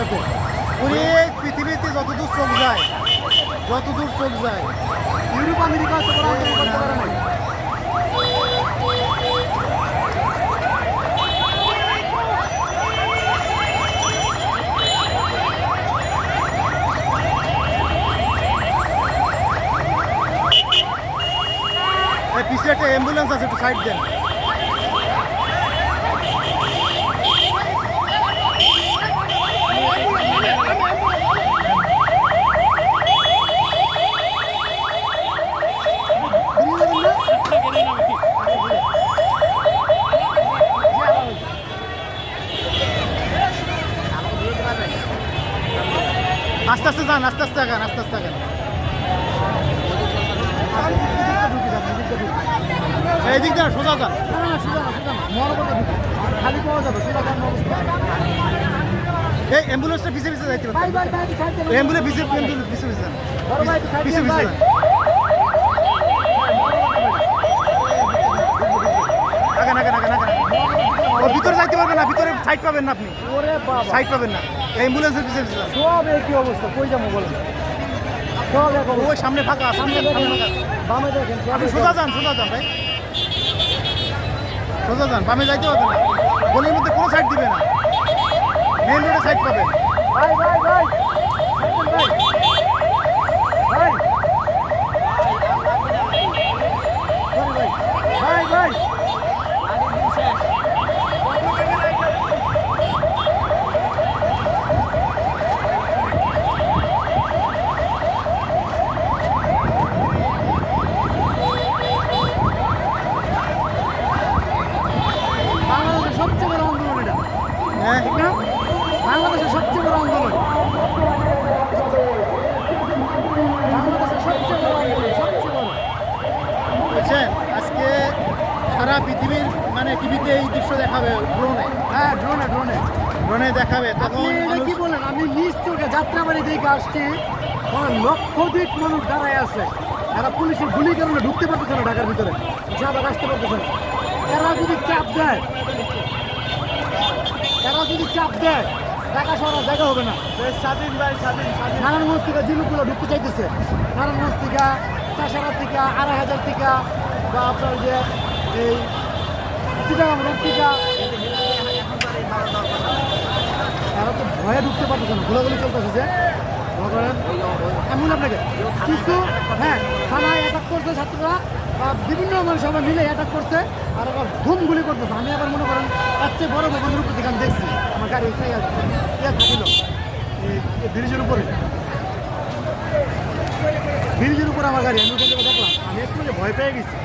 সাথে? উনি পৃথিবীতে যতদূর চোখ যায়, যতদূর চোখ যায়, ইউরোপ আমেরিকা তো ওরা অন্তত করতে পারে নাই। এই পিছিয়ে একটা অ্যাম্বুলেন্স আছে, একটু সাইড দেন। আস্তে আস্তে যান, আস্তে আস্তে আগান, আস্তে আস্তে আগান। এই দিক দিয়ে সোজা যান। না না সোজা না, সোজা না, মরবটা ঢুকে খালি পাওয়া যাবে সোজা যান অবস্থা। এই অ্যাম্বুলেন্সটা পিছিয়ে পিছিয়ে যাইতে ভাই পারবেন। ভাই ভাই সাইড দেন। অ্যাম্বুলেন্স পিছিয়ে পিছিয়ে যান, বড় ভাই সাইড পিছিয়ে দেন ভাই। পিছিয়ে যান। আগান আগান আগান আগান। ও ভিতরে যাইতে পারবেন না, ভিতরে সাইড পাবেন না আপনি, ওরে বাবা সাইড পাবেন না। অ্যাম্বুলেন্সের পিছিয়ে পিছিয়ে যান। সব একই অবস্থা, কই যাবো বলেন? সব এক অবস্থা। ওই সামনে ফাঁকা, সামনে সামনে দেখেন, ফাঁকা। বামে দেখেন, সব আপনি একই সোজা অবস্থা। যান, সোজা যান ভাই, সোজা যান। বামে যাইতে পারবেন না, গলির মধ্যে কোনো সাইড দিবে না, মেন রোডে সাইড পাবেন। ভাই ভাই ভাই সাইড দেন ভাই। ভাই সরি ভাই, ভাই ভাই বাংলাদেশের সবচেয়ে বড় আন্দোলন এটা, হ্যাঁ, ঠিক না? বাংলাদেশের সবচেয়ে বড় আন্দোলন, বাংলাদেশের সবচেয়ে বড় আন্দোলন, সবচেয়ে বড়। বুঝছেন? আজকে সারা পৃথিবীর মানে টিভিতে এই দৃশ্য দেখাবে, ড্রোনে, হ্যাঁ ড্রোনে ড্রোনে। ড্রোনে দেখাবে। আপনি তখন এটা মানুষ কি বলেন? আমি নিজ চোখে যাত্রাবাড়ি দেখে আসছি, লক্ষাধিক মানুষ দাঁড়ায় আছে, এরা পুলিশের গুলির কারণে ঢুকতে পারতেছে না ঢাকার ভিতরে, যাবার আসতে পারতেছে না। এরা যদি চাপ দেয়, এরা যদি চাপ দেয়, ঢাকা শহরের জায়গা হবে না। স্বাধীন ভাই, স্বাধীন স্বাধীন। নারায়ণগঞ্জ থেকে জিলুকগুলো ঢুকতে চাইতেছে, নারায়ণগঞ্জ থেকে, চাষারা থেকে, ২,৫০০ থেকে, বা আপনার যে এই চিটাগাং রোড থেকে, এরা তো ভয়ে ঢুকতে পারতেছে না, ঘোরাঘুরি চলতেছে যে মনে করেন। আমি বলি আপনাকে কিছু, হ্যাঁ থানায় অ্যাটাক করছে ছাত্ররা, বা বিভিন্ন মানে সবাই মিলে অ্যাটাক করছে, আর আবার ধুম গুলি করতেছে। আমি আবার মনে করেন তার চেয়ে বড় ভবনের উপর থেকে আমি দেখছি, আমার গাড়ি ছিল এই ব্রিজের উপরে, ব্রিজের উপরে আমার গাড়ি, আমি ওখান থেকে দেখলাম, আমি একটু ভয় পেয়ে গেছি।